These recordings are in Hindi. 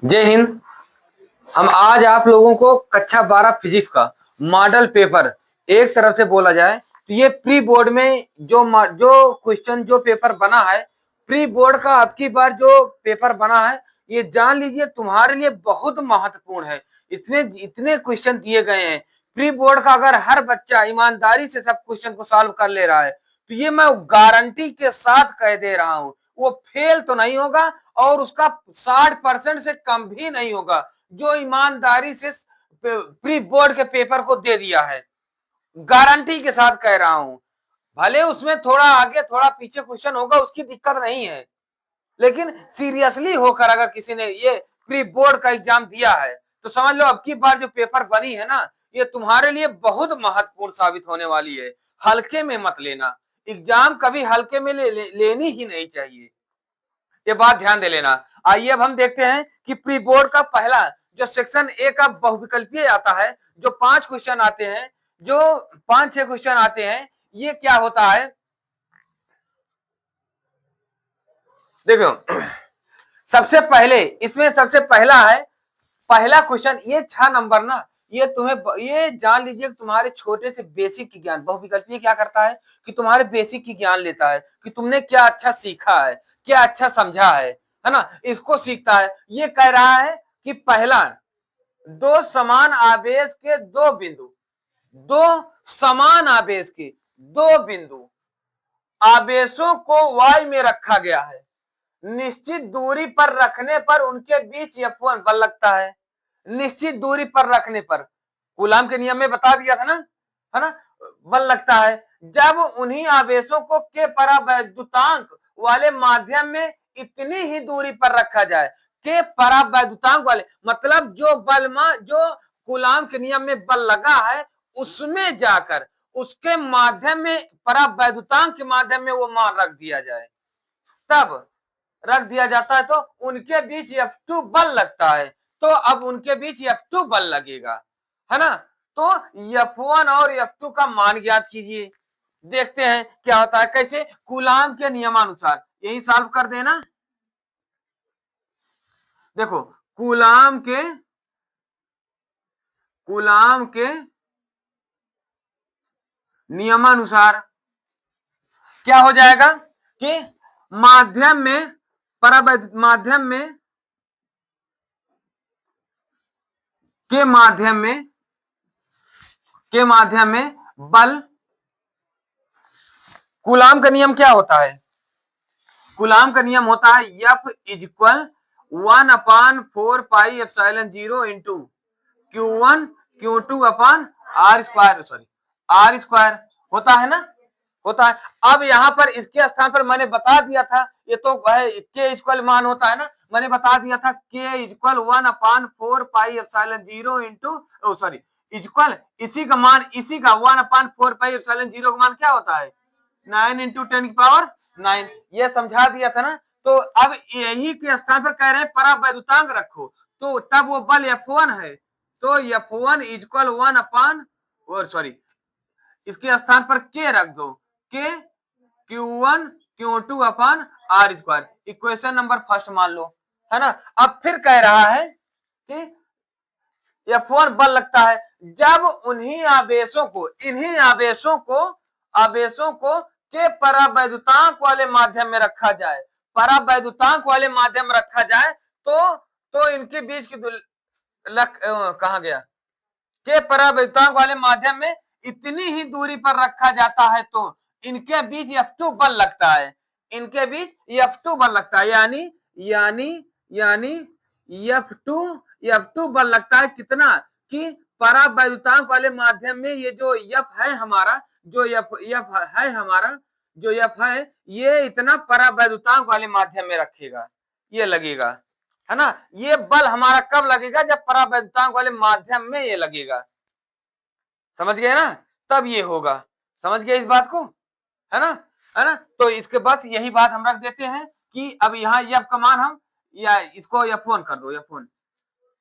जय हिंद। हम आज आप लोगों को कक्षा 12 फिजिक्स का मॉडल पेपर एक तरफ से बोला जाए तो ये प्री बोर्ड में जो क्वेश्चन जो पेपर बना है, प्री बोर्ड का अब की बार जो पेपर बना है ये जान लीजिए तुम्हारे लिए बहुत महत्वपूर्ण है। इसमें इतने क्वेश्चन दिए गए हैं प्री बोर्ड का, अगर हर बच्चा ईमानदारी से सब क्वेश्चन को सॉल्व कर ले रहा है तो ये मैं गारंटी के साथ कह दे रहा हूं वो फेल तो नहीं होगा और उसका 60% से कम भी नहीं होगा जो ईमानदारी से प्री बोर्ड के पेपर को दे दिया है। गारंटी के साथ कह रहा हूं, भले उसमें थोड़ा आगे थोड़ा पीछे क्वेश्चन होगा उसकी दिक्कत नहीं है, लेकिन सीरियसली होकर अगर किसी ने ये प्री बोर्ड का एग्जाम दिया है तो समझ लो अब की बार जो पेपर बनी है ना ये तुम्हारे लिए बहुत महत्वपूर्ण साबित होने वाली है। हल्के में मत लेना, एग्जाम कभी हल्के में लेनी ही नहीं चाहिए, ये बात ध्यान दे लेना। आइए अब हम देखते हैं कि प्री बोर्ड का पहला जो सेक्शन ए का बहुविकल्पीय आता है, जो 5 क्वेश्चन आते हैं, जो 5-6 क्वेश्चन आते हैं, ये क्या होता है देखो। सबसे पहले इसमें सबसे पहला है, पहला क्वेश्चन ये 6 नंबर ना, ये तुम्हें ये जान लीजिए कि तुम्हारे छोटे से बेसिक की ज्ञान, बहुविकल्पीय क्या करता है कि तुम्हारे बेसिक की ज्ञान लेता है कि तुमने क्या अच्छा सीखा है, क्या अच्छा समझा है ना, इसको सीखता है। ये कह रहा है कि पहला, दो समान आवेश के दो बिंदु, दो समान आवेश के दो बिंदु आवेशों को y में रखा गया है, निश्चित दूरी पर रखने पर उनके बीच F1 बल लगता है। निश्चित दूरी पर रखने पर कूलाम के नियम में बता दिया था ना, है ना, बल लगता है जब उन्हीं आवेशों को के परावैद्युतांक वाले माध्यम में इतनी ही दूरी पर रखा जाए। के परावैद्युतांक वाले मतलब जो बल जो कूलाम के नियम में बल लगा है उसमें जाकर उसके माध्यम में परावैद्युतांक के माध्यम में वो मान रख दिया जाए, तब रख दिया जाता है तो उनके बीच F2 बल लगता है। तो अब उनके बीच F2 बल लगेगा, है ना। तो F1 और F2 का मान ज्ञात कीजिए। देखते हैं क्या होता है, कैसे, कूलाम के नियमानुसार, यही सॉल्व कर देना। देखो कूलाम के नियमानुसार क्या हो जाएगा कि माध्यम में के माध्यम में बल, कूलाम का नियम क्या होता है, कूलाम का नियम होता है F equal 1/4πε0 into Q1 Q2 upon R square, sorry R square होता है ना, होता है। अब यहां पर इसके स्थान पर मैंने बता दिया था, ये तो के इक्वल मान होता है ना, मैंने बता दिया था के इक्वल 1/4πε0 इंटू सॉरी इक्वल इसी का मान, इसी का 1/4πε0 का मान क्या होता है 9 इंटू 10 की पावर 9, ये समझा दिया था ना। तो अब यही के स्थान पर कह रहे हैं परावैद्युतांक रखो, तो तब वो बल F1 है, तो F1 इक्वल 1 अपान और सॉरी इसके स्थान पर के रख दो, के Q1 Q2 अपान R square, equation number first मान लो, है ना। अब फिर कह रहा है कि F1 बल लगता है जब इन्हीं आवेशों को के परावैद्युतांक वाले माध्यम में रखा जाए, परावैद्युतांक वाले माध्यम में रखा जाए तो इनके बीच की कहा गया, के परावैद्युतांक वाले माध्यम में इतनी ही दूरी पर रखा जाता है तो इनके बीच F2 बल लगता है, इनके बीच F2 बल लगता है, यानी F2 बल लगता है कितना कि परावैद्युतांक वाले माध्यम में ये जो F है हमारा, जो F है ये इतना परावैद्युतांक वाले माध्यम में रखेगा, ये लगेगा, है ना। ये बल हमारा कब लगेगा जब परावैद्युतांक वाले माध्यम में ये लगेगा, समझ गए ना, तब ये होगा, समझ गए इस बात को, है ना, है ना। तो इसके बाद यही बात हम रख देते हैं कि अब यहाँ F का मान हम या इसको F1 कर दो, F1,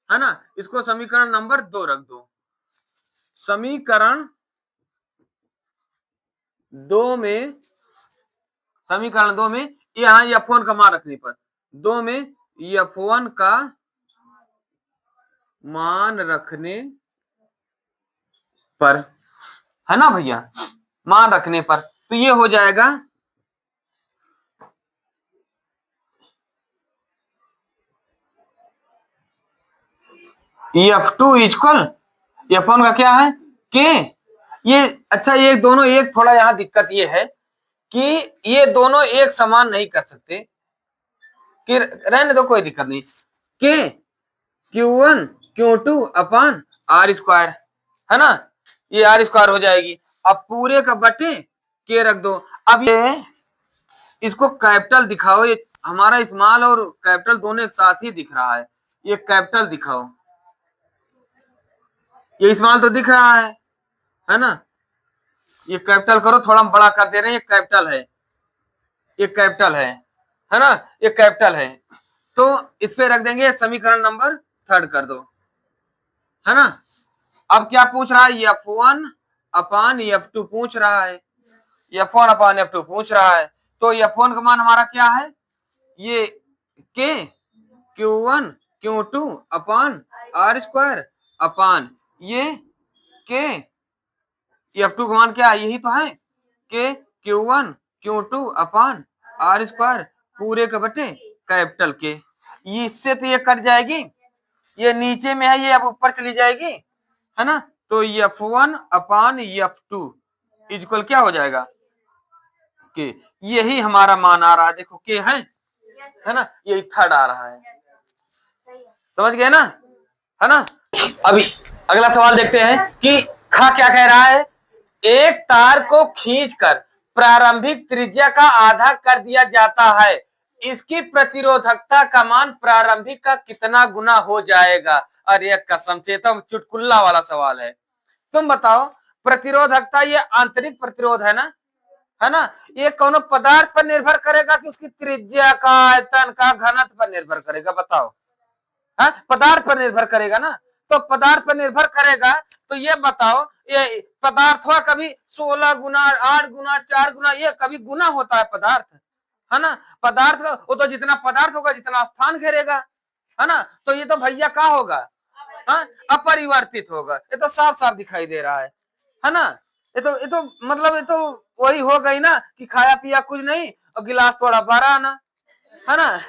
है ना, इसको समीकरण नंबर 2 रख दो। समीकरण 2 में यहाँ F1 का मान रखने पर 2 में F1 का मान रखने पर, है ना भैया, मान रखने पर, तो ये हो जाएगा F2 इक्वल F1 का क्या है के। ये अच्छा, ये दोनों एक थोड़ा यहाँ दिक्कत ये है कि ये दोनों एक समान नहीं कर सकते, कि रहने दो कोई दिक्कत नहीं, के Q1 Q2 upon R square, है ना, ये आर स्क्वायर हो जाएगी। अब पूरे का बटे के रख दो। अब ये इसको कैपिटल दिखाओ, ये हमारा स्मॉल और कैपिटल दोनों एक साथ ही दिख रहा है, ये कैपिटल दिखाओ, ये स्मॉल तो दिख रहा है ना, ये कैपिटल करो, थोड़ा हम बड़ा कर दे रहे हैं, ये कैपिटल है, ये कैपिटल है ना, ये कैपिटल है, तो इस पे रख देंगे समीकरण नंबर 3 कर दो, है ना। अब क्या पूछ रहा है, F1 अपान F2 पूछ रहा है, F1 अपान F2 पूछ रहा है, तो F1 का मान हमारा क्या है, ये के Q1 Q2 upon R square upon ये के F2 का मान क्या है, यही तो है, के Q1 Q2 upon R square पूरे का बटे कैपिटल के। इससे तो ये कट जाएगी, ये नीचे में है, ये अब ऊपर चली जाएगी, है ना, तो F1 अपान F2 इक्वल क्या हो जाएगा, के। यही हमारा मान आ रहा है, देखो के है ना, यही थर्ड आ रहा है, समझ गए ना, है ना। अभी अगला सवाल देखते हैं कि खा क्या कह रहा है, एक तार को खींचकर प्रारंभिक त्रिज्या का आधा कर दिया जाता है, इसकी प्रतिरोधकता का मान प्रारंभिक का कितना गुना हो जाएगा। अरे कसम से, तो चुटकुल्ला वाला सवाल है। तुम बताओ, प्रतिरोधकता ये आंतरिक प्रतिरोध है ना, ये कौन पदार्थ पर निर्भर करेगा कि उसकी त्रिज्या का, आयतन का, घनत्व पर निर्भर करेगा, बताओ। हाँ, पदार्थ पर निर्भर करेगा ना, तो पदार्थ पर निर्भर करेगा, तो ये बताओ, ये पदार्थ हुआ कभी 16 गुना, 8 गुना, 4 गुना, ये कभी गुना होता है पदार्थ, है ना। पदार्थ वो तो जितना पदार्थ होगा जितना स्थान घेरेगा, है ना, तो ये तो भैया क्या होगा, हाँ, अपरिवर्तित होगा, ये तो साफ साफ दिखाई दे रहा है ना। ये तो मतलब ये तो वही हो गई ना कि खाया पिया कुछ नहीं और गिलास थोड़ा भरा आना, है ना।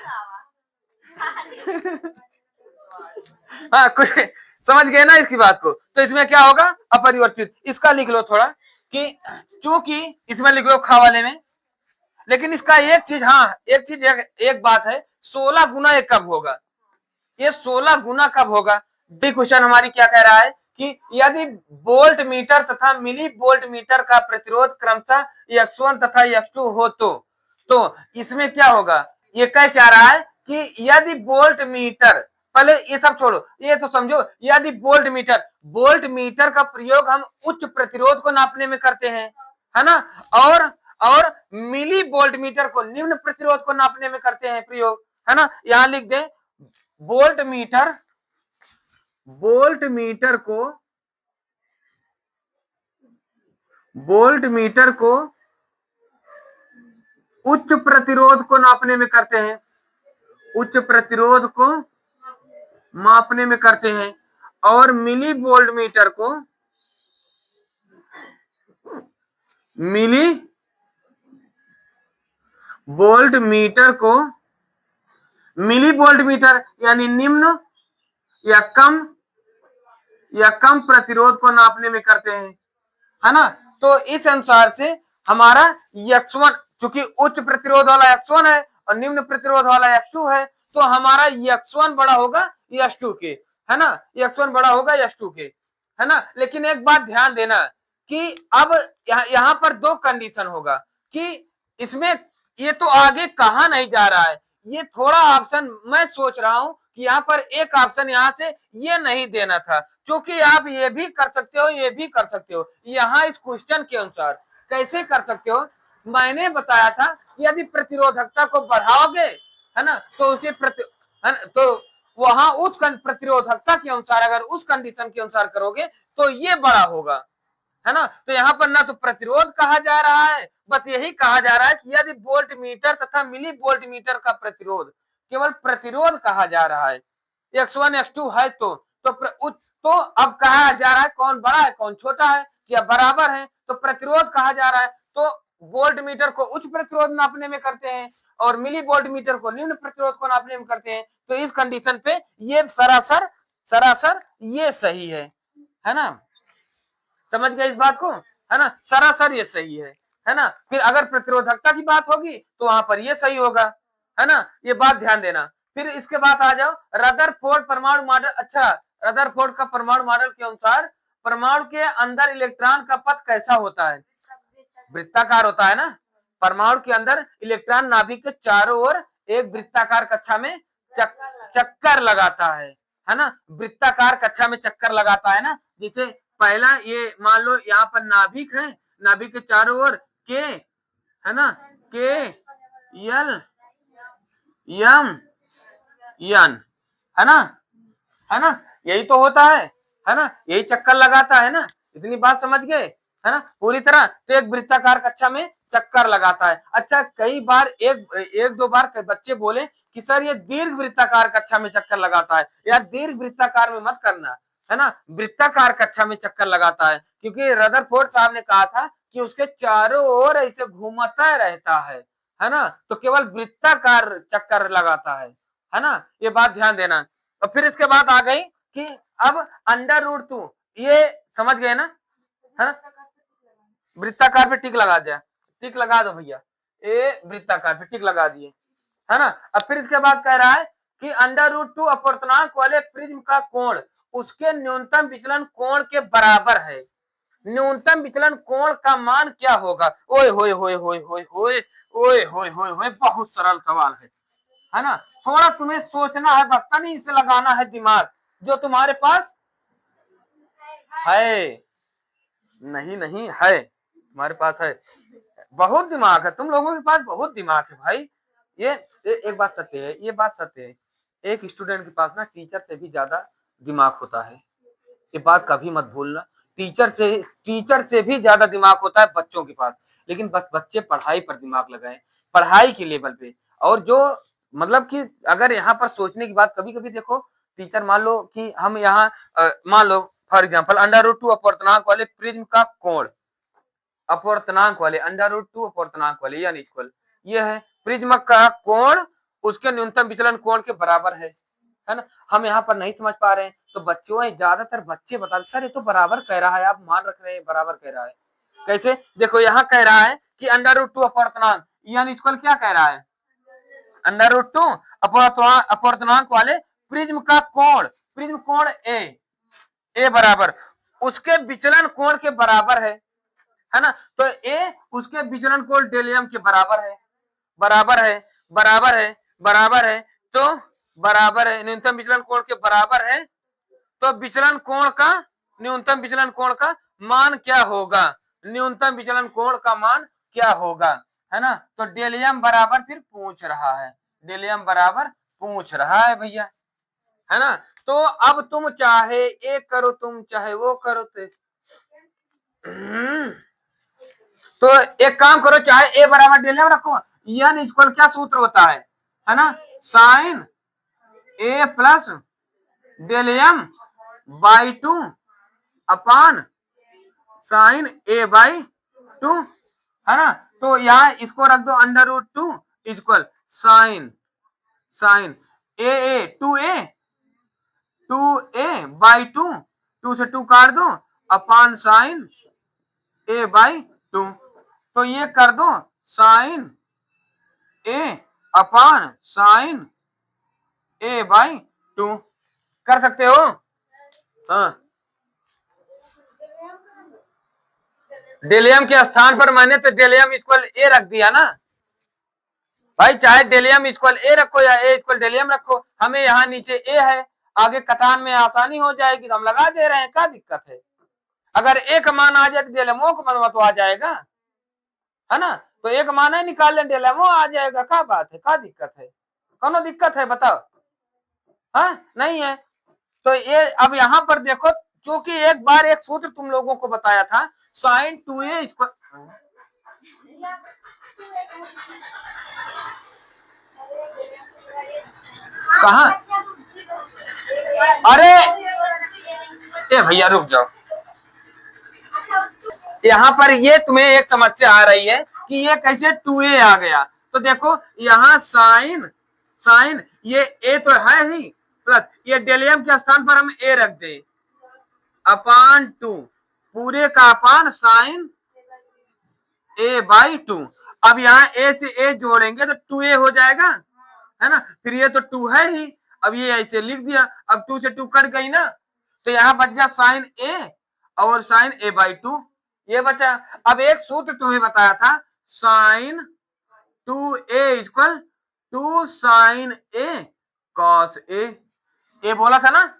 हाँ, कुछ समझ गए ना इसकी बात को, तो इसमें क्या होगा, अपरिवर्तित। इसका लिख लो थोड़ा कि क्योंकि इसमें लिख लो खा वाले में, लेकिन इसका एक चीज, हाँ एक चीज, एक बात है, 16 गुना ये कब होगा, ये 16 गुना कब होगा। डी क्वेश्चन हमारी क्या कह रहा है कि यदि वोल्ट मीटर तथा मिली वोल्ट मीटर का प्रतिरोध क्रमशः X1 तथा X2 हो तो इसमें क्या होगा, ये कह क्या रहा है कि यदि वोल्ट मीटर, पहले ये सब छोड़ो, ये तो समझो, यदि वोल्ट मीटर का प्रयोग हम उच्च प्रतिरोध को नापने में करते हैं, है ना, और मिली वोल्ट मीटर को निम्न प्रतिरोध को नापने में करते हैं प्रयोग, है ना। यहां लिख दें वोल्ट मीटर को उच्च प्रतिरोध को नापने में करते हैं, उच्च प्रतिरोध को मापने में करते हैं, और मिली वोल्ट मीटर को मिली वोल्ट मीटर यानी निम्न या कम प्रतिरोध को नापने में करते हैं, है ना। तो इस अनुसार से हमारा X1, चूंकि उच्च प्रतिरोध वाला X1 है और निम्न प्रतिरोध वाला X2 है, तो हमारा X1 बड़ा होगा X2 के, है ना, X1 बड़ा होगा X2 के, है ना। लेकिन एक बात ध्यान देना कि अब यहाँ पर दो कंडीशन होगा कि इसमें ये तो आगे कहा नहीं जा रहा है, ये थोड़ा ऑप्शन मैं सोच रहा हूं कि यहाँ पर एक ऑप्शन यहाँ से ये नहीं देना था, क्योंकि आप ये भी कर सकते हो, ये भी कर सकते हो। यहाँ इस क्वेश्चन के अनुसार कैसे कर सकते हो, मैंने बताया था यदि प्रतिरोधकता को बढ़ाओगे, है ना, तो उसके तो वहां उस प्रतिरोधकता के अनुसार, अगर उस कंडीशन के अनुसार करोगे तो ये बड़ा होगा, है ना। तो यहाँ पर ना तो प्रतिरोध कहा जा रहा है, बस यही कहा जा रहा है कि यदि वोल्ट मीटर तथा मिली वोल्ट मीटर का प्रतिरोध, केवल प्रतिरोध कहा जा रहा है, X1 X2 है तो अब कहा जा रहा है कौन बड़ा है कौन छोटा है, क्या बराबर है, तो प्रतिरोध कहा जा रहा है। तो वोल्ट मीटर को उच्च प्रतिरोध नापने में करते हैं और मिली वोल्ट मीटर को निम्न प्रतिरोध को नापने में करते हैं। तो इस कंडीशन पे ये सरासर सरासर ये सही है ना, समझ गए इस बात को, है ना, सरासर ये सही है ना। फिर अगर प्रतिरोधकता की बात होगी तो वहां पर ये सही होगा, है ना, ये बात ध्यान देना। फिर इसके बाद आ जाओ रदरफोर्ड परमाणु मॉडल। अच्छा, रदरफोर्ड का परमाणु मॉडल के अनुसार परमाणु के अंदर इलेक्ट्रॉन का पथ कैसा होता है, वृत्ताकार होता है ना। परमाणु के अंदर इलेक्ट्रॉन नाभिक के चारों ओर एक वृत्ताकार कक्षा में चक्कर लगाता है ना, वृत्ताकार कक्षा में चक्कर लगाता है ना। जिसे पहला ये मान लो यहाँ पर नाभिक है, नाभिक के चारों ओर के, है ना, के यल यम यन, है ना, यही तो होता है ना, यही चक्कर लगाता है ना। इतनी बात समझ गए, है ना, पूरी तरह। तो एक वृत्ताकार कक्षा में चक्कर लगाता है। अच्छा, कई बार एक दो बार बच्चे बोले कि सर ये दीर्घ वृत्ताकार कक्षा में चक्कर लगाता है। यार दीर्घ वृत्ताकार में मत करना, है ना, वृत्ताकार कक्षा में चक्कर लगाता है, क्योंकि रदरफोर्ड साहब ने कहा था कि उसके चारों ओर ऐसे घूमता रहता है ना, तो केवल वृत्ताकार चक्कर लगाता है ना, ये बात ध्यान देना। और फिर इसके बाद आ गई कि अब √2, ये समझ गए ना, है ना, वृत्ताकार पे टिक लगा दिया, टिक लगा दो भैया, ए वृत्ताकार पे टिक लगा दिए, है ना। अब फिर इसके बाद कह रहा है कि √2 अपवर्तनांक वाले प्रिज्म का कोण उसके न्यूनतम विचलन कोण के बराबर है। न्यूनतम विचलन कोण का मान क्या होगा? ओए होए होए होए होए होए ओए होए होए होए, बहुत सरल सवाल है ना। थोड़ा तुम्हें सोचना है, बता नहीं इसे लगाना है दिमाग जो तुम्हारे पास है, नहीं नहीं है, तुम्हारे पास है, बहुत दिमाग है, तुम लोगों के पास बहुत दिमाग है भाई। ये एक बात सत्य है, ये बात सत्य है, एक स्टूडेंट के पास ना टीचर से भी ज्यादा दिमाग होता है, ये बात कभी मत भूलना। टीचर से भी ज्यादा दिमाग होता है बच्चों के पास, लेकिन बस बच्चे पढ़ाई पर दिमाग लगाएं, पढ़ाई के लेवल पे। और जो मतलब कि अगर यहाँ पर सोचने की बात, कभी कभी देखो टीचर, मान लो कि हम यहाँ मान लो फॉर एग्जाम्पल √2 अपवर्तनांक वाले प्रिज्म का कोण, अपवर्तनांक वाले √2 अपवर्तनांक वाले यानी इक्वल, ये है प्रिज्म का कोण उसके न्यूनतम विचलन कोण के बराबर है ना। हम यहाँ पर नहीं समझ पा रहे हैं तो बच्चों, ज्यादातर बच्चे बता सर ये तो बराबर कह रहा है, आप मान रख रहे हैं बराबर कह रहा है। कैसे? देखो यहाँ कह रहा है कि √2 अपवर्तनांक यानी इक्वल क्या कह रहा है, √2 अपवर्तनांक वाले प्रिज्म का कोण, प्रिज्म कोण ए बराबर उसके विचलन कोण के बराबर है ना। तो ए उसके विचलन कोण डेलियम के बराबर है, बराबर है, बराबर है, बराबर है, तो बराबर है, न्यूनतम विचलन कोण के बराबर है। तो विचलन कोण का, न्यूनतम विचलन कोण का मान क्या होगा, न्यूनतम विचलन कोण का मान क्या होगा, है ना। तो डेलियम बराबर फिर पूछ रहा है, डेलियम बराबर पूछ रहा है भैया, है ना। तो अब तुम चाहे एक करो, तुम चाहे वो करो, तो एक काम करो, चाहे ए बराबर डेलियम रखो, एन इक्वल क्या सूत्र होता है ना, साइन ए प्लस डेलियम by 2 upon sine A by 2, है ना। तो यहाँ इसको रख दो √2 equal sign A 2a by 2 से 2 काट दो अपान साइन ए बाई 2, तो ये कर दो sine A upon sine A by 2, कर सकते हो। हाँ, डेलियम के स्थान पर मैंने तो डेलियम इक्वल ए रख दिया ना भाई, चाहे डेलियम इक्वल ए रखो या ए इक्वल डेलियम रखो, हमें यहाँ नीचे ए है, आगे कटान में आसानी हो जाएगी तो हम लगा दे रहे हैं, क्या दिक्कत है। अगर एक मान आ जाए तो डेलियमो का मान तो आ जाएगा, है ना। तो एक मान है निकाल लें, डेलियमो आ जाएगा, क्या बात है, क्या दिक्कत है, कौन दिक्कत है बताओ, हाँ नहीं है। तो ये अब यहाँ पर देखो, क्योंकि एक बार एक सूत्र तुम लोगों को बताया था, साइन 2a इक्वल, कहा, अरे ए भैया रुक जाओ, यहाँ पर ये तुम्हें एक समस्या आ रही है कि ये कैसे 2a आ गया। तो देखो यहाँ साइन साइन ये a तो है ही, प्लस ये डेलियम के स्थान पर हम a रख दे अपान 2, पूरे का अपान साइन a/2। अब यहाँ a से a जोड़ेंगे तो 2a हो जाएगा, है ना, फिर ये तो 2 है ही, अब ये ऐसे लिख दिया, अब 2 से 2 कट गई ना, तो यहाँ बच गया साइन a और साइन a/2, ये बचा। अब एक सूत्र तुम्हें बताया था, sine 2a equal to sine a cos a, ये बोला था ना,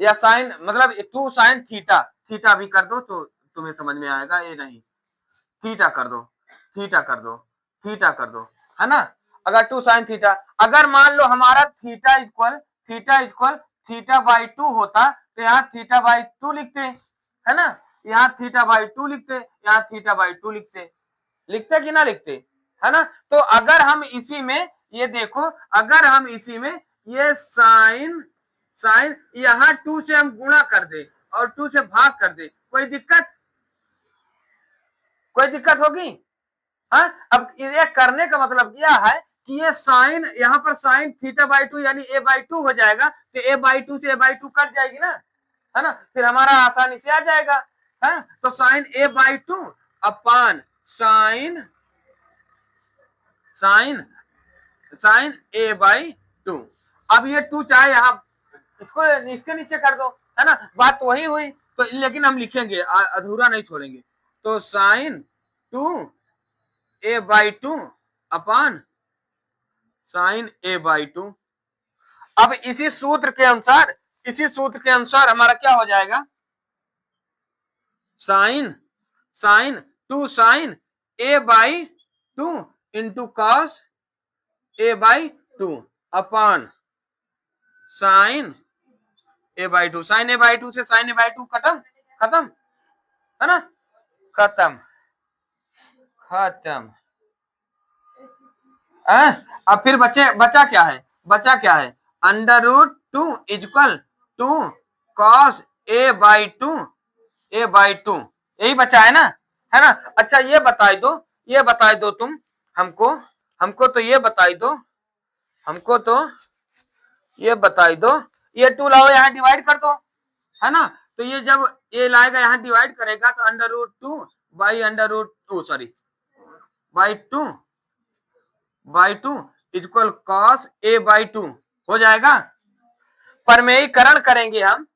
या साइन मतलब 2 साइन थीटा, थीटा भी कर दो तो तुम्हें समझ में आएगा, ये नहीं थीटा कर दो, थीटा कर दो, थीटा कर दो, है ना। अगर 2 साइन थीटा, अगर मान लो हमारा थीटा इक्वल थीटा/2 होता तो यहाँ थीटा/2 लिखते, है ना, यहाँ थीटा/2 लिखते, यहाँ थीटा/2 लिखते, लिखते कि ना लिखते, है ना। तो अगर हम इसी में ये देखो, अगर हम इसी में ये साइन यहाँ 2 से हम गुणा कर दे और 2 से भाग कर दे, कोई दिक्कत होगी? हाँ, अब ये करने का मतलब क्या है कि ये साइन यहाँ पर साइन थीटा/2 यानी a/2 हो जाएगा, तो a/2 से a/2 कट जाएगी ना, है ना, फिर हमारा आसानी से आ जाएगा, है। तो sign a/2 upon sine a/2। अब ये 2 चाहे यहाँ इसको इसके नीचे कर दो, है ना, बात तो वही हुई, तो लेकिन हम लिखेंगे, अधूरा नहीं छोड़ेंगे, तो साइन 2a/2 अपान साइन a/2। अब इसी सूत्र के अनुसार हमारा क्या हो जाएगा, sine 2 sine a/2 into cos a/2 upon sine a/2, sine a/2 से साइन a/2 खत्म, है ना, खत्म। अब फिर बचा क्या है, under root 2 equal to cos a/2, यही बचा है ना, है ना। अच्छा ये बता दो तुम हमको तो ये बता दो, ये 2 लाओ यहाँ डिवाइड कर दो, है ना, तो ये जब ये लाएगा यहाँ डिवाइड करेगा तो under root 2 by 2 equal cos a/2 हो जाएगा। परमेयीकरण करेंगे हम,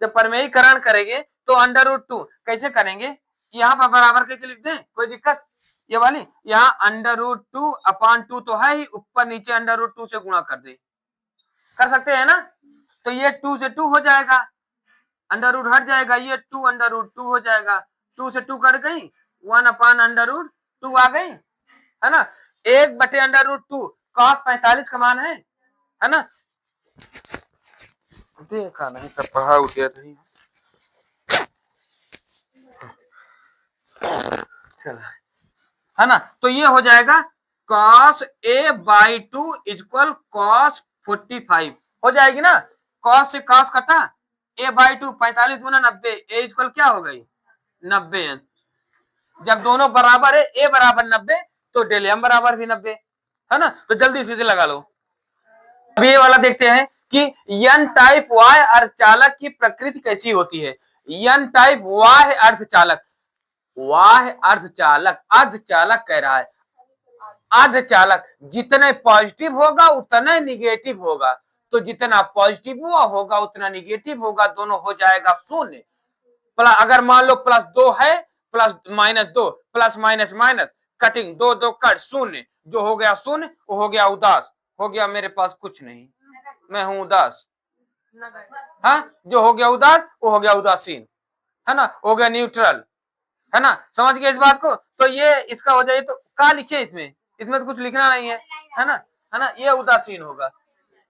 जब परमेयीकरण करेंगे तो अंडर रूट 2 कैसे करेंगे, यहाँ पर बराबर करके लिख दें, कोई दिक्कत, ये वाली यहाँ अंडर रूट 2 अपान 2 तो है ही, ऊपर नीचे अंडर रूट 2 से गुणा कर सकते हैं ना, तो ये 2 से 2 हो जाएगा, अंडर रूट हट जाएगा, ये 2 अंडर रूट 2 हो जाएगा, 2 से 2 कट गई, 1 अपान अंडर रूट 2 आ गई, है ना, 1 अंडर रूट 2 कॉस 45 का मान है ना, देखा नहीं तब पढ़ा उठे नहीं, चला, है ना, तो ये हो जाएगा cos a/2 इक्वल cos 45 हो जाएगी ना, cos से cos कटा, a/2 45 गुना 90, a इक्वल क्या हो गई 90, जब दोनों बराबर है, a बराबर 90 तो डेलियम बराबर भी 90, है ना, तो जल्दी सीधे लगा लो। अब ये वाला देखते हैं कि n टाइप y अर्धचालक की प्रकृति कैसी होती है। n टाइप y अर्धचालक, अर्धचालक कह रहा है, अर्धचालक जितने पॉजिटिव होगा उतना निगेटिव होगा, तो जितना पॉजिटिव होगा उतना निगेटिव होगा, दोनों हो जाएगा शून्य। अगर मान लो +2 है, +-2 plus minus minus cutting, 2 cut शून्य, जो हो गया शून्य वो हो गया उदास, हो गया मेरे पास कुछ नहीं, मैं हूं उदास, हाँ, जो हो गया उदास वो हो गया उदासीन, है ना, हो गया न्यूट्रल, है ना, समझ गए इस बात को। तो ये इसका हो जाए, तो क्या लिखे इसमें तो कुछ लिखना नहीं है ना, ये उदासीन होगा,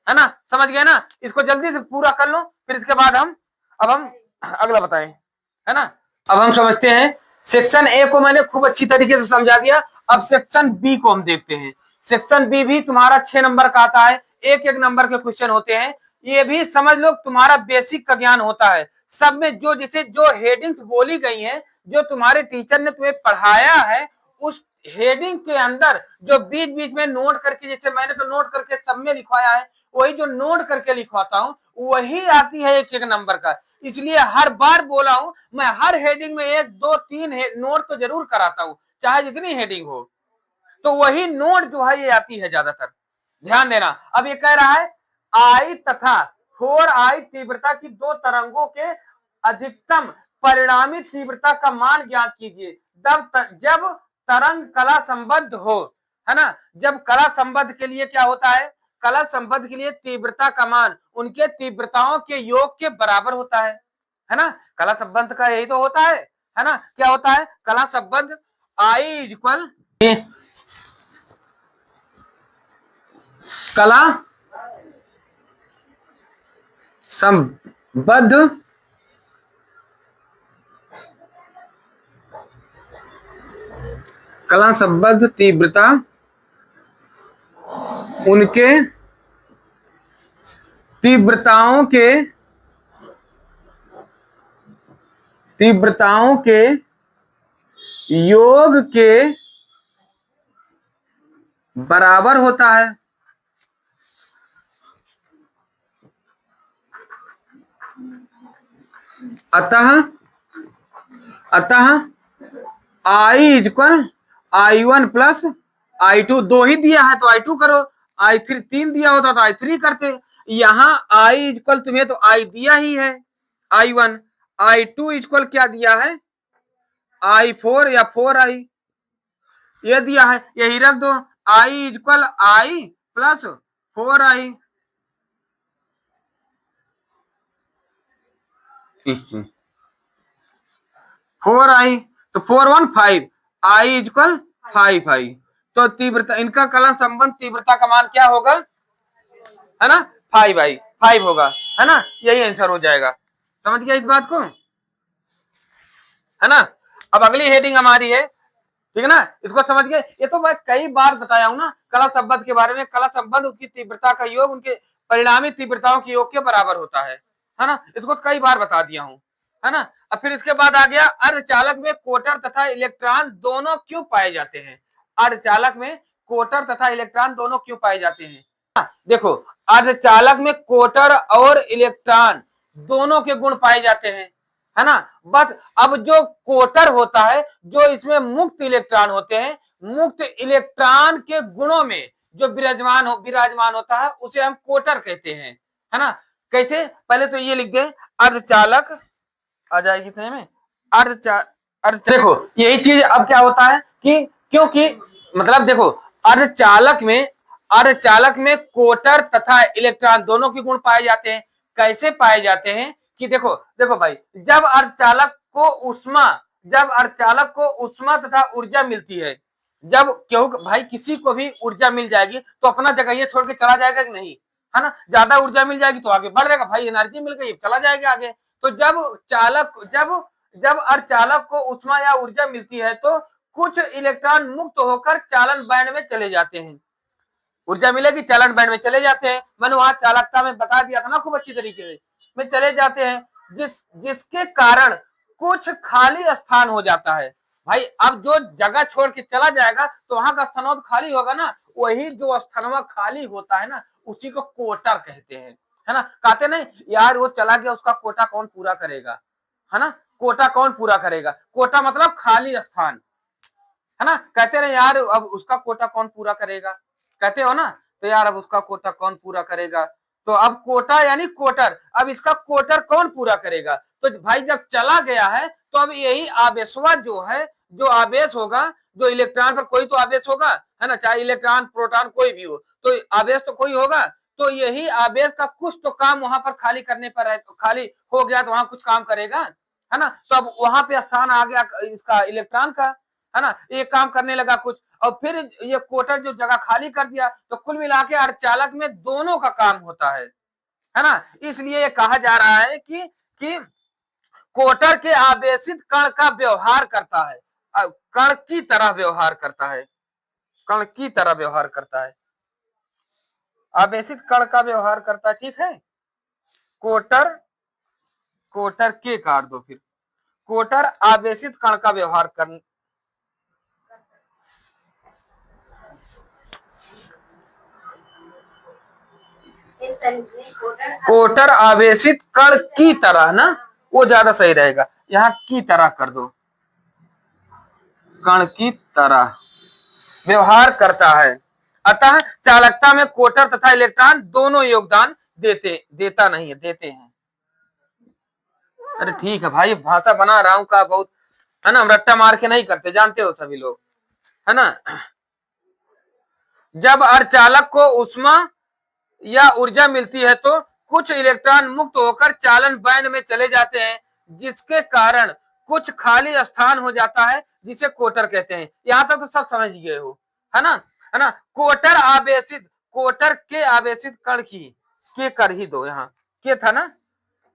है ना, समझ गए ना, इसको जल्दी से पूरा कर लो, फिर इसके बाद हम अगला बताएं, है ना। अब हम समझते हैं, सेक्शन ए को मैंने खूब अच्छी तरीके से समझा दिया, अब सेक्शन बी को हम देखते हैं। सेक्शन बी भी तुम्हारा 6 नंबर का आता है, एक नंबर के क्वेश्चन होते हैं, ये भी समझ लो तुम्हारा बेसिक का ज्ञान होता है। सब में जो जैसे जो हेडिंग्स बोली गई हैं, जो तुम्हारे टीचर ने तुम्हें पढ़ाया है, उस हेडिंग के अंदर जो बीच बीच में नोट करके, जैसे मैंने तो नोट करके सब में लिखवाया है, वही जो नोट करके लिखवाता हूँ वही आती है एक एक नंबर का। इसलिए हर बार बोला हूं, मैं हर हेडिंग में 1 2 3 नोट तो जरूर कराता हूं, चाहे जितनी हेडिंग हो। तो वही नोट जो है ये आती है ज्यादातर, ध्यान देना। अब ये कह रहा है आई तथा 4i तीव्रता की दो तरंगों के अधिकतम परिणामी तीव्रता का मान ज्ञात कीजिए जब तरंग कला संबद्ध हो, है ना। जब कला संबद्ध के लिए क्या होता है, कला संबद्ध के लिए तीव्रता का मान उनके तीव्रताओं के योग के बराबर होता है ना। कला संबद्ध का यही तो होता है ना। क्या होता है कला संबद्ध, आई इक्वल कला संबद्ध कला संबद्ध तीव्रता उनके तीव्रताओं के योग के बराबर होता है। अतः I equal i1 plus i2, 2 ही दिया है तो i2 करो, i3 3 दिया होता तो i3 करते। यहां i इक्वल तुम्हें तो i दिया ही है i1, i2 इक्वल क्या दिया है i4 या 4i, ये दिया है, यही रख दो। i equal i plus 4i। Four i तो 4 1 5, आई इक्वल 5i। तो तीव्रता इनका कलन संबंध तीव्रता का मान क्या होगा, है ना 5i, 5 होगा, है ना। यही आंसर हो जाएगा। समझ गया इस बात को, है ना। अब अगली हेडिंग हमारी है, ठीक है ना। इसको समझ गए। ये तो मैं कई बार बताया हूं ना कला संबंध के बारे में। कला संबंध उसकी तीव्रता का योग उनके परिणामी तीव्रताओं के योग के बराबर होता है ना। इसको कई बार बता दिया हूं, है ना। अब फिर इसके बाद आ गया अर्धचालक में कोटर तथा इलेक्ट्रॉन दोनों क्यों पाए जाते हैं। अर्धचालक में कोटर तथा इलेक्ट्रॉन दोनों क्यों पाए जाते हैं। देखो अर्धचालक में कोटर और इलेक्ट्रॉन दोनों के गुण पाए जाते हैं, है ना। बस अब जो कोटर होता है, जो इसमें मुक्त इलेक्ट्रॉन होते हैं, मुक्त इलेक्ट्रॉन के गुणों में जो विराजमान होता है उसे हम कोटर कहते हैं, है ना। कैसे, पहले तो ये लिख दे अर्धचालक आ जाएगी इतने में। देखो यही चीज अब क्या होता है कि क्योंकि मतलब देखो अर्धचालक में कोटर तथा इलेक्ट्रॉन दोनों के गुण पाए जाते हैं। कैसे पाए जाते हैं कि देखो देखो भाई, जब अर्धचालक को उष्मा तथा ऊर्जा मिलती है, जब क्यों भाई किसी को भी ऊर्जा मिल जाएगी तो अपना जगह ये छोड़ के चला जाएगा कि नहीं, है ना। ज्यादा ऊर्जा मिल जाएगी तो आगे बढ़ जाएगा, भाई एनर्जी मिल गई चला जाएगा आगे। तो जब अर्धचालक को उष्मा या ऊर्जा मिलती है तो कुछ इलेक्ट्रॉन मुक्त होकर चालन बैंड में चले जाते हैं। ऊर्जा मिलेगी चालन बैंड में चले जाते हैं। मैंने वहां चालकता में बता दिया था ना खूब अच्छी तरीके में चले जाते हैं, जिसके कारण कुछ खाली स्थान हो जाता है। भाई अब जो जगह छोड़ के चला जाएगा तो वहां का स्थान तो खाली होगा ना, वही जो स्थान खाली होता है ना उसी को कोटर कहते हैं, है ना। कहते नहीं यार वो चला गया उसका कोटा कौन पूरा करेगा, है ना। कोटा कौन पूरा करेगा, कोटा मतलब खाली स्थान, है ना। कहते रहे यार अब उसका कोटा कौन पूरा करेगा, कहते हो ना। तो यार अब उसका कोटा कौन पूरा करेगा, तो अब कोटा यानी कोटर, अब इसका कोटर कौन पूरा करेगा। तो भाई जब चला गया है तो अब यही आवेशवा जो है, जो आवेश होगा, जो इलेक्ट्रॉन पर कोई तो आवेश होगा, है ना। चाहे इलेक्ट्रॉन प्रोटॉन कोई भी हो तो आवेश तो कोई होगा। तो यही आवेश का कुछ तो काम वहां पर खाली करने पर है, तो खाली हो गया तो वहां कुछ काम करेगा, है ना। तो अब वहां पे स्थान आ गया इसका इलेक्ट्रॉन का, है ना। ये काम करने लगा कुछ और फिर ये कोटर जो जगह खाली कर दिया। तो कुल मिला के अर्धचालक में दोनों का काम होता है ना। इसलिए ये कहा जा रहा है कि कोटर के आवेशित कण का व्यवहार करता है, कण की तरह व्यवहार करता है, कण की तरह व्यवहार करता है, आवेशित कण का व्यवहार करता है, ठीक है। कोटर कोटर के काट दो, फिर कोटर आवेशित कण का व्यवहार कर, कोटर आवेशित कण की तरह ना, वो ज्यादा सही रहेगा, यहाँ की तरह कर दो, कण की तरह व्यवहार करता है। अतः चालकता में कोटर तथा इलेक्ट्रॉन दोनों योगदान देता नहीं है, देते हैं। अरे ठीक है भाई, भाषा बना रहा हूं का बहुत, है ना, रट्टा मार के नहीं करते, जानते हो सभी लोग, है ना। जब अर्धचालक को ऊष्मा या ऊर्जा मिलती है तो कुछ इलेक्ट्रॉन मुक्त होकर चालन बैंड में चले जाते हैं, जिसके कारण कुछ खाली स्थान हो जाता है, जिसे कोटर कहते हैं। यहां तक तो सब समझ गए हो, है ना, है ना। कोटर के आवेशित कण की, के कर ही दो, यहाँ के था ना,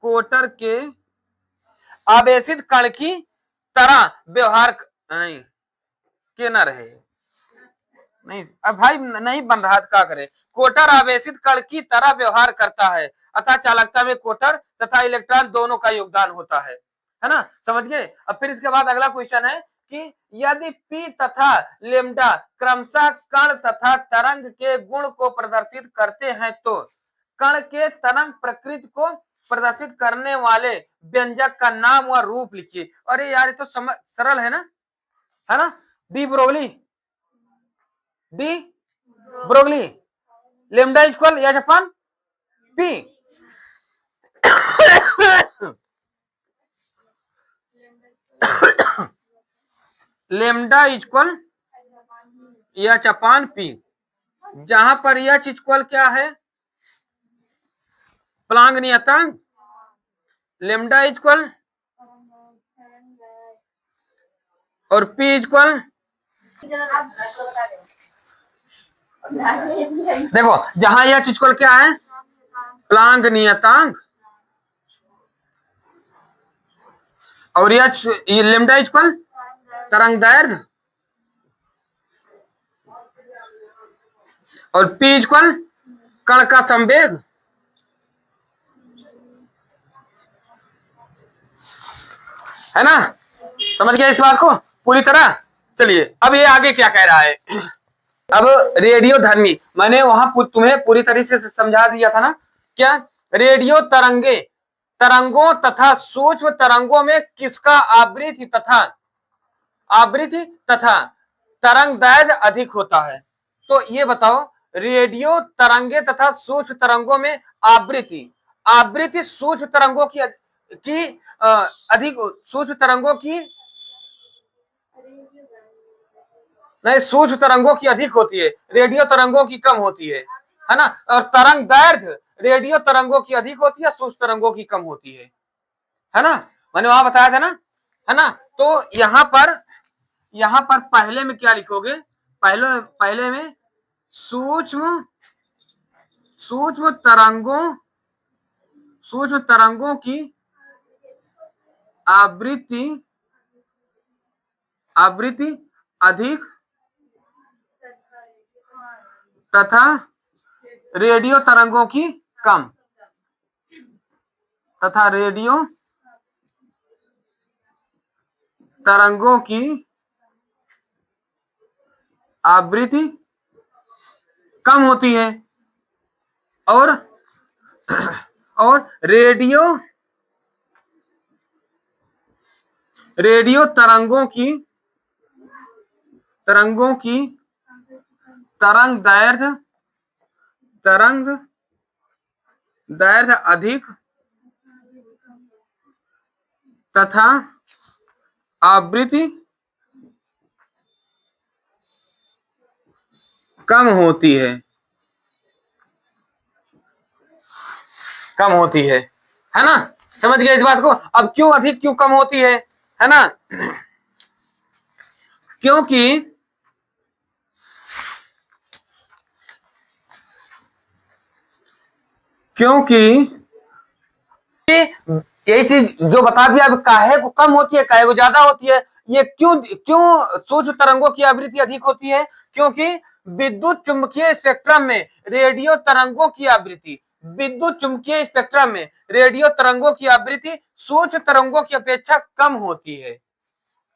कोटर के आवेशित कण की तरह व्यवहार नहीं, के ना रहे, नहीं अब भाई नहीं बन रहा, क्या करे। कोटर आवेशित कण की तरह व्यवहार करता है, अतः चालकता में कोटर तथा इलेक्ट्रॉन दोनों का योगदान होता है ना, समझ गए। अब फिर इसके बाद अगला क्वेश्चन है कि यदि पी तथा लेमडा क्रमशः कण तथा तरंग के गुण को प्रदर्शित करते हैं तो कण के तरंग प्रकृति को प्रदर्शित करने वाले व्यंजक का नाम व रूप लिखिए। अरे यार ये तो सरल है ना, de Broglie, de Broglie, lambda equal H upon P, lambda equal H upon P, जहां पर एच इक्वल क्या है, प्लांक नियतांक, लेमडा इक्वल और पी इक्वल, देखो जहां एच इक्वल क्या है, प्लांक नियतांक, और एच लेमडा इक्वल तरंग दैर्घ्य, और पी इक्वल कण का संवेग, है ना, समझ गया इस बात को पूरी तरह। चलिए अब ये आगे क्या कह रहा है। अब रेडियो धर्मी, मैंने वहां तुम्हें पूरी तरीके से समझा दिया था ना, क्या रेडियो तरंगों तथा सूक्ष्म तरंगों में किसका आवृत्ति तथा तरंग दैर्घ्य अधिक होता है। तो ये बताओ, रेडियो तरंगे तथा सूक्ष्म तरंगों में आवृत्ति सूक्ष्म तरंगों की अधिक, सूक्ष्म तरंगों की नहीं, सूक्ष्म तरंगों की अधिक होती है, रेडियो तरंगों की कम होती है ना। और तरंग दैर्घ्य रेडियो तरंगों की अधिक होती है, सूक्ष्म तरंगों की कम होती है ना, मैंने वहां बताया था ना, है ना। तो यहाँ पर पहले में क्या लिखोगे, पहले में सूक्ष्म तरंगों की आवृत्ति अधिक तथा रेडियो तरंगों की कम, तथा रेडियो तरंगों की आवृत्ति कम होती है, और रेडियो तरंगों की तरंग दैर्घ्य अधिक तथा आवृत्ति कम होती है, है ना, समझ गए इस बात को। अब क्यों अधिक क्यों कम होती है ना, क्योंकि यही चीज जो बता दिया, अब काहे को कम होती है, काहे को ज्यादा होती है। ये क्यों सूक्ष्म तरंगों की आवृत्ति अधिक होती है, क्योंकि विद्युत चुंबकीय स्पेक्ट्रम में रेडियो तरंगों की आवृत्ति विद्युत चुंबकीय स्पेक्ट्रम में रेडियो तरंगों की आवृत्ति सूक्ष्म तरंगों की अपेक्षा कम होती है।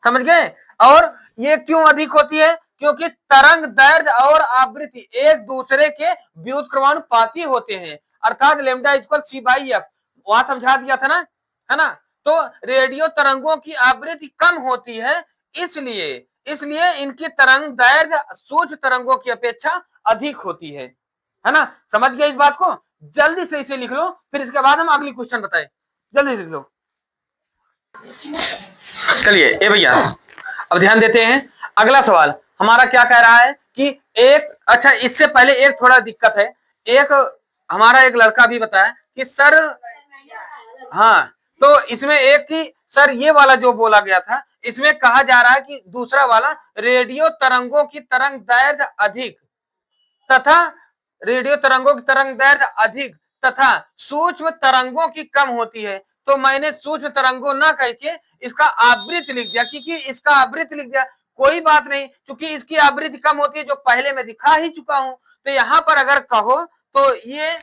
समझ गए? और ये क्यों अधिक होती है? क्योंकि तरंग दैर्ध्य और आवृत्ति एक दूसरे के व्युत्क्रमानुपाती होते हैं, अर्थात lambda equal C by F, वहां समझा दिया था ना, है ना। तो रेडियो तरंगों की आवृत्ति कम होती है, इसलिए इसलिए इनकी तरंग दैर्ध्य सूक्ष्म तरंगों की अपेक्षा अधिक होती है ना। समझ गए इस बात को? जल्दी से इसे लिख लो, फिर इसके बाद हम अगली क्वेश्चन बताए। जल्दी लिख लो। चलिए ए भैया, अब ध्यान देते हैं। अगला सवाल हमारा क्या कह रहा है कि एक, अच्छा इससे पहले एक थोड़ा दिक्कत है। एक हमारा एक लड़का भी बताया कि सर, हाँ, तो इसमें एक की सर ये वाला जो बोला गया था, इसमें कहा जा रहा है कि दूसरा वाला रेडियो तरंगों की तरंग दैर्ध्य अधिक तथा रेडियो तरंगों की तरंग दैर्ध्य अधिक तथा सूक्ष्म तरंगों की कम होती है। तो मैंने सूक्ष्म तरंगों ना कह के इसका आवृत्ति लिख दिया, क्योंकि इसका आवृत्ति लिख दिया, कोई बात नहीं, क्योंकि इसकी आवृत्ति कम होती है जो पहले मैं दिखा ही चुका हूं। तो यहां पर अगर कहो तो ये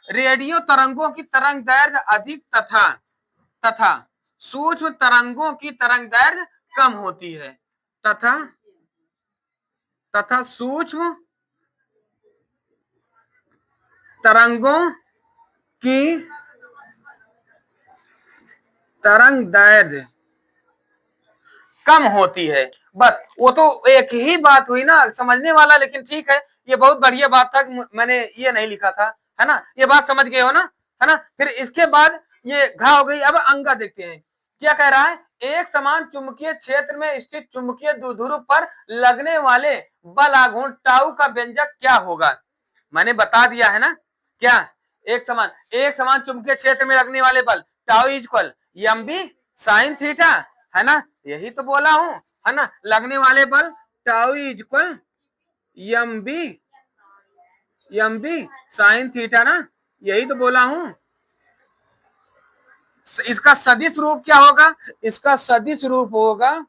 रेडियो तरंगों की तरंग दैर्ध्य अधिक तथा तथा सूक्ष्म तरंगों की तरंग दैर्ध्य कम होती है, तथा तथा सूक्ष्म तरंगों की तरंग दैर्ध्य कम होती है। बस वो तो एक ही बात हुई ना, समझने वाला, लेकिन ठीक है, ये बहुत बढ़िया बात था, मैंने ये नहीं लिखा था, है ना। ये बात समझ गए हो ना, है ना। फिर इसके बाद ये घा हो गई। अब अंगा देखते हैं क्या कह रहा है। एक समान चुंबकीय क्षेत्र में स्थित चुंबकीय द्विध्रुव पर लगने वाले बल आघूर्ण टाउ का व्यंजक क्या होगा? मैंने बता दिया है ना क्या। एक समान चुंबकीय क्षेत्र में लगने वाले बल tau equal M B sine theta, है ना, यही तो बोला हूं, है ना। लगने वाले बल tau equal M B sine theta ना, यही तो बोला हूं। इसका सदिश रूप क्या होगा? इसका सदिश रूप होगा,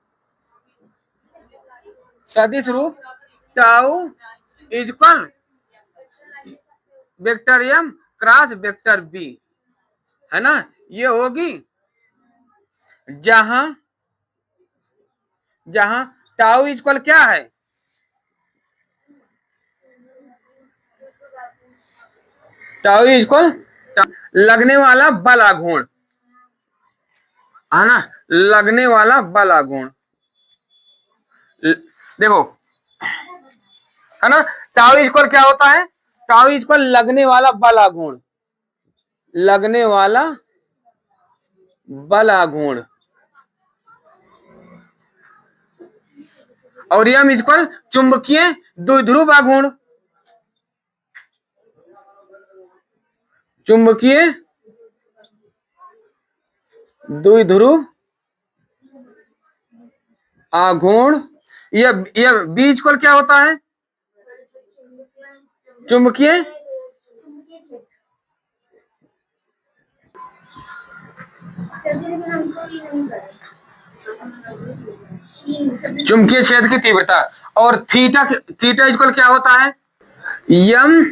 सदिश रूप tau equal vector M cross vector B, है ना। ये होगी जहां जहां टाउ इक्वल क्या है, टाउ इक्वल लगने वाला बल आघूर्ण, है ना, लगने वाला बल आघूर्ण। देखो, है ना, टाउ इक्वल क्या होता है? टाउ इक्वल लगने वाला बल आघूर्ण, लगने वाला बल आघूर्ण, और एम इक्वल चुंबकीय द्विध्रुव आघूर्ण, चुंबकीय द्विध्रुव आघूर्ण। ये बी इक्वल क्या होता है? चुंबकीय चुंबकीय क्षेत्र की तीव्रता। और थीटा इक्वल क्या होता है? एम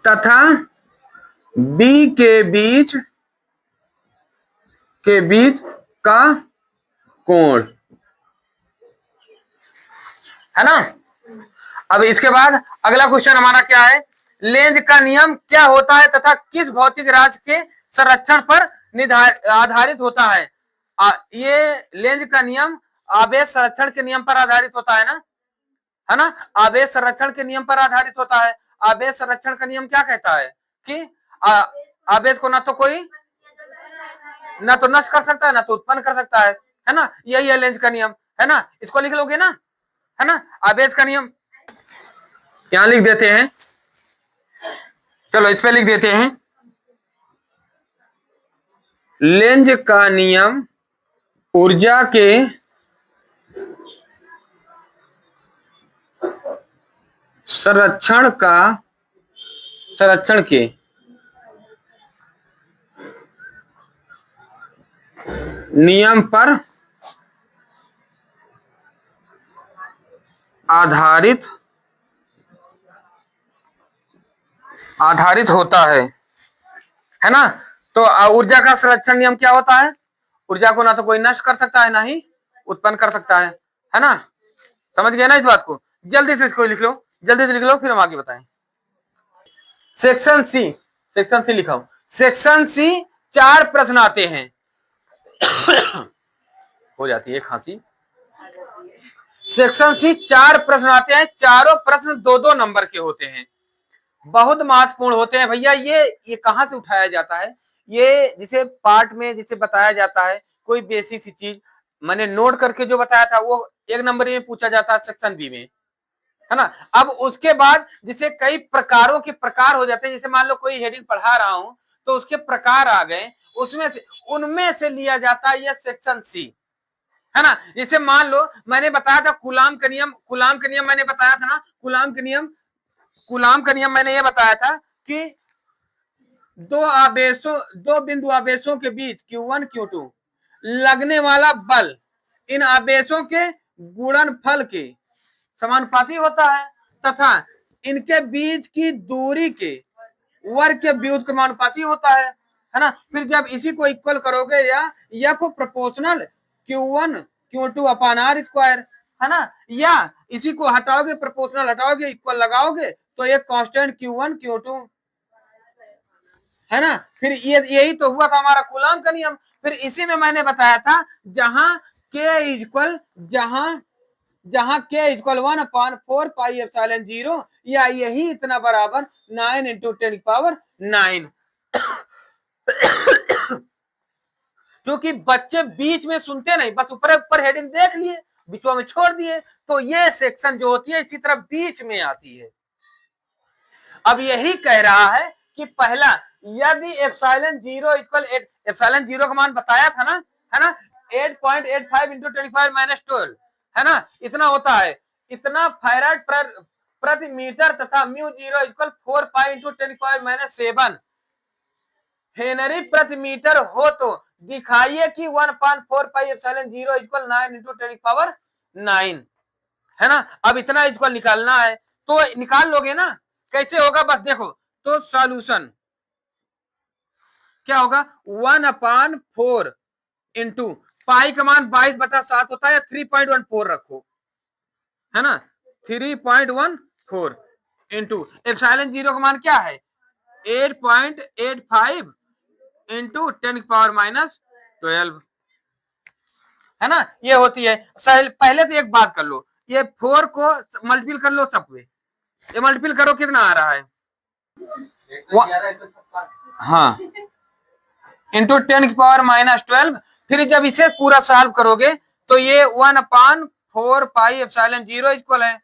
तथा बी के बीच का कोण, है ना। अब इसके बाद अगला क्वेश्चन हमारा क्या है? लेंज का नियम क्या होता है तथा किस भौतिक राशि के संरक्षण पर आधारित होता है? ये लेंज का नियम आवेश संरक्षण के नियम पर आधारित होता है ना, है ना। आवेश संरक्षण के नियम पर आधारित होता है। आवेश संरक्षण का नियम क्या कहता है कि आवेश को ना तो नष्ट कर सकता है, ना तो उत्पन्न कर सकता है ना। यही है लेंज का नियम, है ना। इसको लिख लोगे ना, है ना। आवेश का नियम यहां लिख देते हैं, चलो इस पे लिख देते हैं। लेंज का नियम ऊर्जा के संरक्षण के नियम पर आधारित होता है। है ना। तो ऊर्जा का संरक्षण नियम क्या होता है? ऊर्जा को ना तो कोई नष्ट कर सकता है ना ही उत्पन्न कर सकता है ना। समझ गए ना इस बात को? जल्दी से इसको लिख लो, जल्दी से लिख लो, फिर हम आगे बताएं। सेक्शन सी, सेक्शन सी लिखा हूं। सेक्शन सी 4 प्रश्न आते हैं। हो जाती है खांसी। सेक्शन सी 4 प्रश्न आते हैं, चारों प्रश्न 2-2 नंबर के होते हैं, बहुत महत्वपूर्ण होते हैं भैया। ये कहां से उठाया जाता है? ये जिसे पार्ट में जिसे बताया जाता है, कोई बेसिक सी चीज मैंने नोट करके जो बताया था वो 1 नंबर में पूछा जाता है सेक्शन बी में, है ना। अब उसके बाद जिसे कई प्रकारों के प्रकार हो जाते हैं, जैसे मान लो कोई हेडिंग पढ़ा रहा हूं तो उसके प्रकार आ गए, उसमें से उनमें से लिया जाता है यह सेक्शन सी, है ना। जैसे मान लो मैंने बताया था कूलाम का नियम, कूलाम का नियम मैंने बताया था ना, कूलाम का नियम, कूलाम का नियम मैंने ये बताया था कि दो बिंदु आवेशों के बीच Q1 Q2 लगने वाला बल इन आवेशों के गुणनफल के समानुपाती होता है तथा इनके बीच की दूरी के वर्ग के व्युत्क्रमानुपाती होता है ना। फिर जब इसी को इक्वल करोगे या F proportional Q1 Q2 upon R square, है ना, या इसी को हटाओगे, प्रोपोर्शनल हटाओगे, इक्वल लगाओगे तो ये कांस्टेंट Q1 Q2, है ना। फिर यही तो हुआ था हमारा कूलाम का नियम। फिर इसी में मैंने बताया था जहां के इक्वल जहां के इक्वल 1/4πε0 या यही इतना बराबर 9 × 10⁹। क्योंकि बच्चे बीच में सुनते नहीं, बस ऊपर ऊपर हेडिंग देख लिए, बीचों में छोड़ दिए, तो ये सेक्शन जो होती है इसी तरह बीच में आती है। अब यही कह रहा है कि पहला, यदि एप्सिलॉन 0 इक्वल 8, एप्सिलॉन 0 का मान बताया था ना, है ना, 8.85 × 10⁻⁻12, है ना, इतना होता है, इतना फैराड प्रति मीटर तथा μ0 इक्वल 4π × 10⁻⁻7 हेनरी प्रति मीटर हो तो दिखाइए कि 1/4πε0 इक्वल 9 × 10⁹, है ना। अब इतना इक्वल निकालना है तो निकाल लोगे ना, कैसे होगा बस देखो। तो सॉल्यूशन क्या होगा, 1/4 इंटू पाई का मान 22/7 होता है, 3.14 रखो, है ना, 3.14 इंटू एप्सिलॉन 0 का मान क्या है 8.85 इंटू 10⁻⁻12, है ना। ये होती है। पहले तो एक बात कर लो, ये 4 को मल्टीपल कर लो सब पे, ये मल्टीपल करो कितना आ रहा है, हाँ, इंटू 10⁻⁻12। फिर जब इसे पूरा सॉल्व करोगे तो ये 1/4πε0 इक्वल है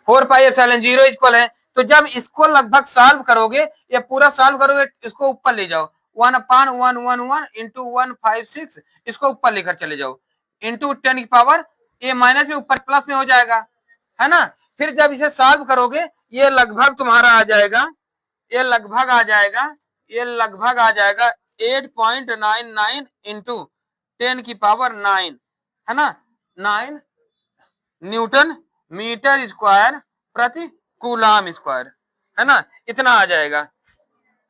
4πε0 इक्वल है। तो जब इसको लगभग सॉल्व करोगे, ये पूरा सॉल्व करोगे, इसको ऊपर ले जाओ, 1/111 इंटू 156, इसको ऊपर लेकर चले जाओ, इंटू 10⁻, ये माइनस में ऊपर प्लस में हो जाएगा, है ना। फिर जब इसे सॉल्व करोगे ये लगभग तुम्हारा आ जाएगा, ये लगभग आ जाएगा, ये लगभग आ जाएगा 8.99 इंटू 10⁻9, है ना, 9 न्यूटन मीटर स्क्वायर प्रति कूलाम स्क्वायर, है ना, इतना आ जाएगा,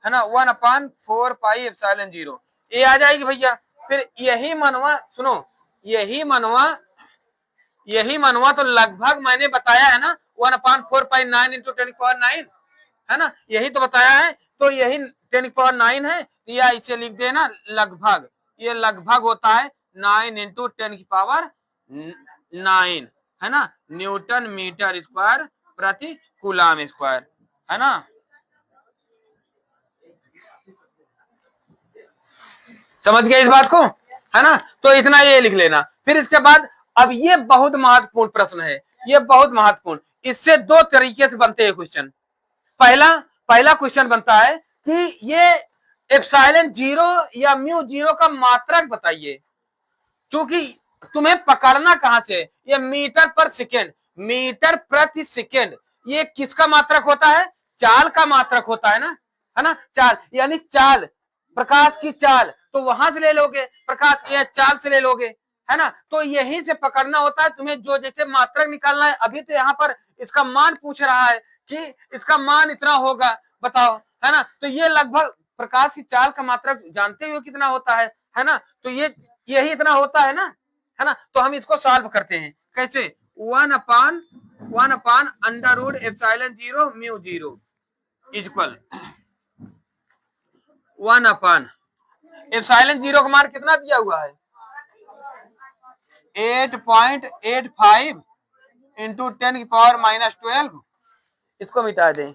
है ना, 1/4πε0 ये आ जाएगी भैया। फिर यही मनवा सुनो, यही मनवा तो लगभग मैंने बताया है ना, 1/4π9 इंटू 10⁻9, है ना, यही तो बताया है। तो यही 10⁻9 है, या इसे लिख देना लगभग, ये लगभग होता है 9 इंटू 10⁻9, है ना, न्यूटन मीटर स्क्वायर प्रति कूलाम स्क्वायर, है ना। समझ गए इस बात को, है ना। तो इतना ये लिख लेना। फिर इसके बाद अब ये बहुत महत्वपूर्ण प्रश्न है, ये बहुत महत्वपूर्ण, इससे 2 तरीके से बनते हैं क्वेश्चन। पहला क्वेश्चन बनता है कि ये एप्सिलॉन 0 या μ0 का मात्रक बताइए, क्योंकि तुम्हें पकड़ना कहां से, ये मीटर पर सेकेंड, मीटर प्रति सेकेंड, ये किसका मात्रक होता है, चाल का मात्रक होता है ना, चाल यानी चाल, प्रकाश की चाल, तो वहां से ले लोगे, प्रकाश या चाल से ले लोगे, है ना। तो यहीं से पकड़ना होता है तुम्हें, जो जैसे मात्रक निकालना है। अभी तो यहाँ पर इसका मान पूछ रहा है कि इसका मान इतना होगा, बताओ, है ना। तो ये लगभग प्रकाश की चाल का मात्रा जानते हो कितना होता है ना। तो ये यही इतना होता है ना। तो हम इसको सॉल्व करते हैं कैसे, 1/1 under root epsilon 0 mu 0 equal 1 epsilon 0 का मान कितना दिया हुआ है, 8.85 इंटू 10⁻12। इसको मिटा दें,